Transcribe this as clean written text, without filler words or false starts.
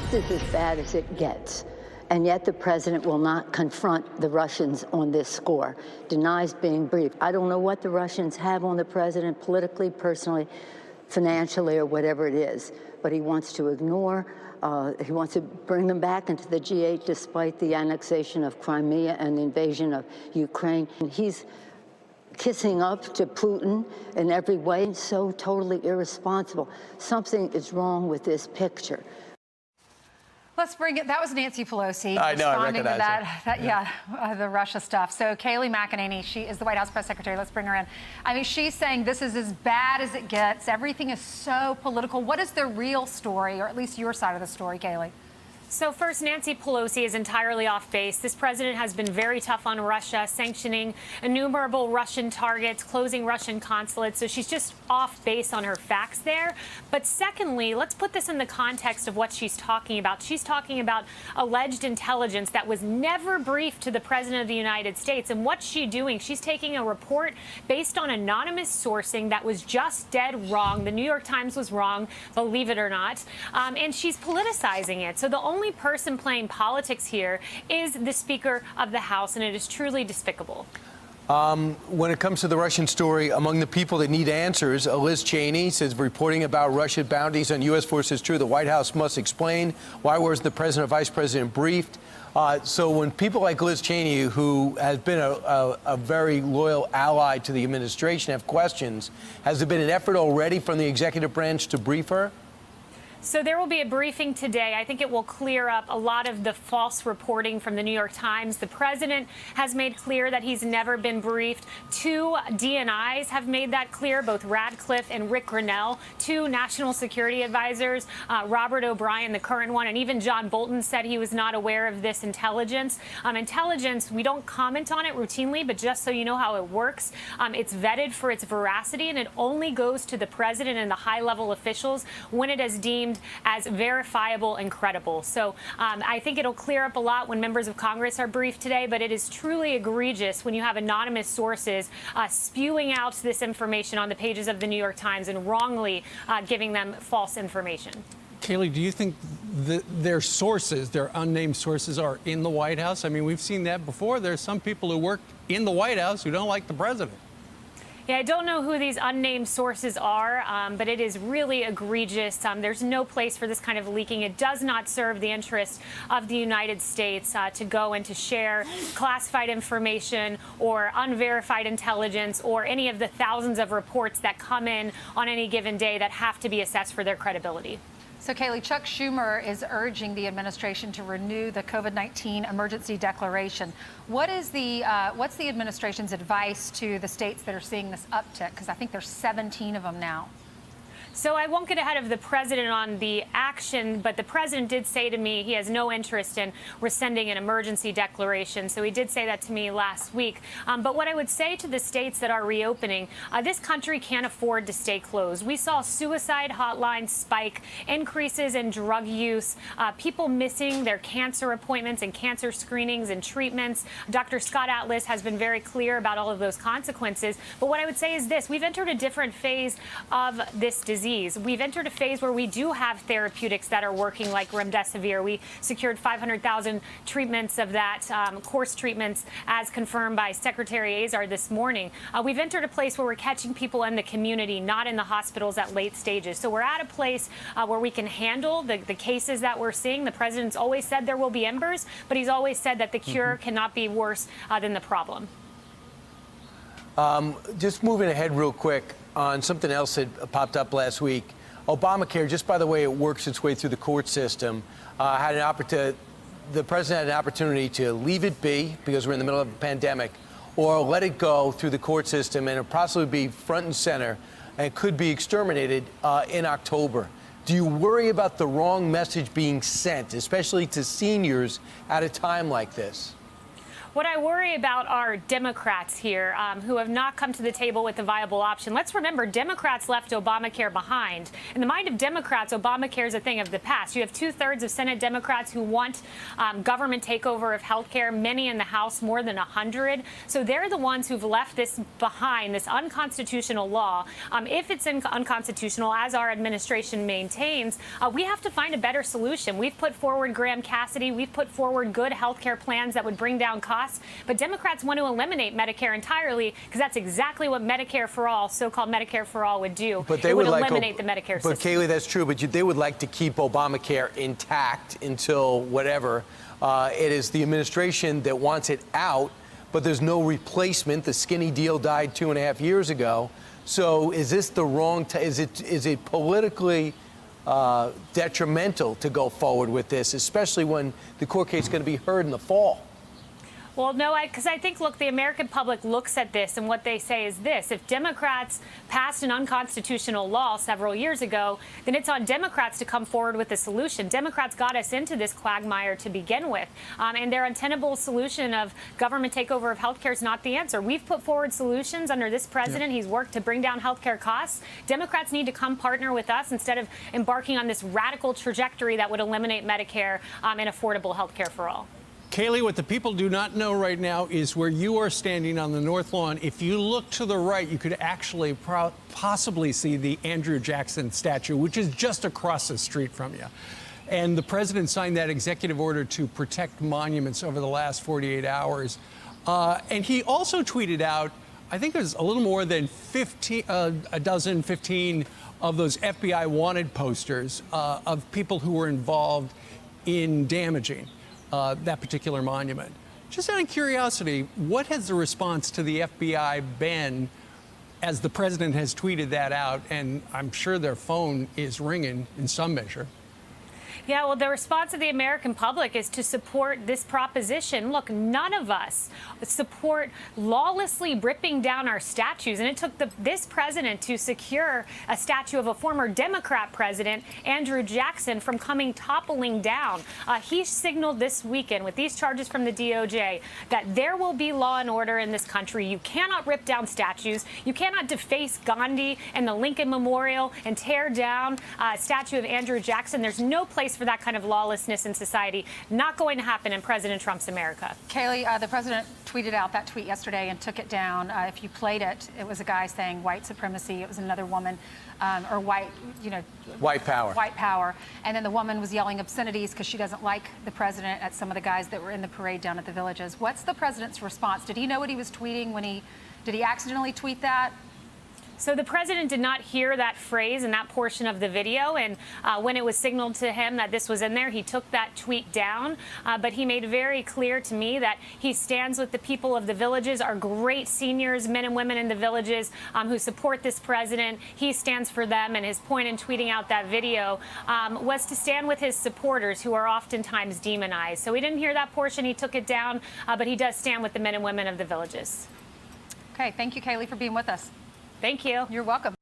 This is as bad as it gets. And yet the president will not confront the Russians on this score, denies being briefed. I don't know what the Russians have on the president politically, personally, financially, or whatever it is, but he wants to ignore, he wants to bring them back into the G8 despite the annexation of Crimea and the invasion of Ukraine. And he's kissing up to Putin in every way, so totally irresponsible. Something is wrong with this picture. Let's bring it. That was Nancy Pelosi I know, responding to I that, the Russia stuff. So Kayleigh McEnany, she is the White House press secretary. Let's bring her in. I mean, she's saying this is as bad as it gets. Everything is so political. What is the real story, or at least your side of the story, Kayleigh? So first, Nancy Pelosi is entirely off base. This president has been very tough on Russia, sanctioning innumerable Russian targets, closing Russian consulates. So she's just off base on her facts there. But secondly, let's put this in the context of what she's talking about. She's talking about alleged intelligence that was never briefed to the president of the United States. And what's she doing? She's taking a report based on anonymous sourcing that was just dead wrong. The New York Times was wrong, believe it or not. And she's politicizing it. So the only person playing politics here is the Speaker of the House, and it is truly despicable. When it comes to the Russian story, among the people that need answers, Liz Cheney says reporting about Russian bounties on U.S. forces is true. The White House must explain why was the president or vice president briefed. So when people like Liz Cheney, who has been a very loyal ally to the administration, have questions, has there been an effort already from the executive branch to brief her? So there will be a briefing today. I think it will clear up a lot of the false reporting from the New York Times. The president has made clear that he's never been briefed. Two DNIs have made that clear, both Radcliffe and Rick Grinnell, two national security advisors, Robert O'Brien, the current one, and even John Bolton said he was not aware of this intelligence. Intelligence, we don't comment on it routinely, but just so you know how it works, it's vetted for its veracity, and it only goes to the president and the high-level officials when it is deemed as verifiable and credible. So I think it'll clear up a lot when members of Congress are briefed today, but it is truly egregious when you have anonymous sources spewing out this information on the pages of the New York Times and wrongly giving them false information. Kayleigh, do you think their sources, their unnamed sources, are in the White House? I mean, we've seen that before. There's some people who work in the White House who don't like the president. Yeah, I don't know who these unnamed sources are, but it is really egregious. There's no place for this kind of leaking. It does not serve the interest of the United States to go and to share classified information or unverified intelligence or any of the thousands of reports that come in on any given day that have to be assessed for their credibility. So, Kayleigh, Chuck Schumer is urging the administration to renew the COVID-19 emergency declaration. What's the administration's advice to the states that are seeing this uptick? Because I think there's 17 of them now. So I won't get ahead of the president on the action, but the president did say to me he has no interest in rescinding an emergency declaration. So he did say that to me last week. But what I would say to the states that are reopening, this country can't afford to stay closed. We saw suicide hotlines spike, increases in drug use, people missing their cancer appointments and cancer screenings and treatments. Dr. Scott Atlas has been very clear about all of those consequences. But what I would say is this: we've entered a different phase of this disease. We've entered a phase where we do have therapeutics that are working, like remdesivir. We secured 500,000 treatments of that, course treatments, as confirmed by Secretary Azar this morning. We've entered a place where we're catching people in the community, not in the hospitals at late stages. So we're at a place where we can handle the cases that we're seeing. The president's always said there will be embers, but he's always said that the cure cannot be worse than the problem. Just moving ahead real quick on something else that popped up last week. Obamacare, just by the way it works its way through the court system, the president had an opportunity to leave it be because we're in the middle of a pandemic, or let it go through the court system and it'll possibly be front and center and could be exterminated in October. Do you worry about the wrong message being sent, especially to seniors at a time like this? What I worry about are Democrats here who have not come to the table with a viable option. Let's remember, Democrats left Obamacare behind. In the mind of Democrats, Obamacare is a thing of the past. You have 2/3 of Senate Democrats who want government takeover of health care, many in the House, more than 100. So they're the ones who've left this behind, this unconstitutional law. If it's unconstitutional, as our administration maintains, we have to find a better solution. We've put forward Graham Cassidy. We've put forward good health care plans that would bring down costs. But Democrats want to eliminate Medicare entirely because that's exactly what Medicare for All, so-called Medicare for All, would do. But they would would eliminate the Medicare system. But Kayleigh, that's true. But they would like to keep Obamacare intact until whatever. It is the administration that wants it out, but there's no replacement. The skinny deal died 2.5 years ago. So is this the wrong? Is it politically detrimental to go forward with this, especially when the court case is going to be heard in the fall? Well, no, because I think, look, the American public looks at this and what they say is this. If Democrats passed an unconstitutional law several years ago, then it's on Democrats to come forward with a solution. Democrats got us into this quagmire to begin with. And their untenable solution of government takeover of health care is not the answer. We've put forward solutions under this president. He's worked to bring down health care costs. Democrats need to come partner with us instead of embarking on this radical trajectory that would eliminate Medicare and affordable health care for all. Kayleigh, what the people do not know right now is where you are standing on the North Lawn. If you look to the right, you could actually possibly see the Andrew Jackson statue, which is just across the street from you. And the president signed that executive order to protect monuments over the last 48 hours. And he also tweeted out, I think it was a little more than 15 of those FBI wanted posters of people who were involved in damaging that particular monument. Just out of curiosity, what has the response to the FBI been as the president has tweeted that out? And I'm sure their phone is ringing in some measure. Yeah, well, the response of the American public is to support this proposition. Look, none of us support lawlessly ripping down our statues. And it took this president to secure a statue of a former Democrat president, Andrew Jackson, from coming toppling down. He signaled this weekend with these charges from the DOJ that there will be law and order in this country. You cannot rip down statues. You cannot deface Gandhi and the Lincoln Memorial and tear down a statue of Andrew Jackson. There's no place for that kind of lawlessness in society. Not going to happen in President Trump's America. Kayleigh, the president tweeted out that tweet yesterday and took it down. If you played it, it was a guy saying white supremacy. It was another woman, or white, White power. White power. And then the woman was yelling obscenities because she doesn't like the president at some of the guys that were in the parade down at the Villages. What's the president's response? Did he know what he was tweeting when did he accidentally tweet that? So the president did not hear that phrase in that portion of the video. And when it was signaled to him that this was in there, he took that tweet down. But he made very clear to me that he stands with the people of the Villages, our great seniors, men and women in the Villages who support this president. He stands for them. And his point in tweeting out that video was to stand with his supporters, who are oftentimes demonized. So he didn't hear that portion. He took it down. But he does stand with the men and women of the Villages. Okay. Thank you, Kayleigh, for being with us. Thank you. You're welcome.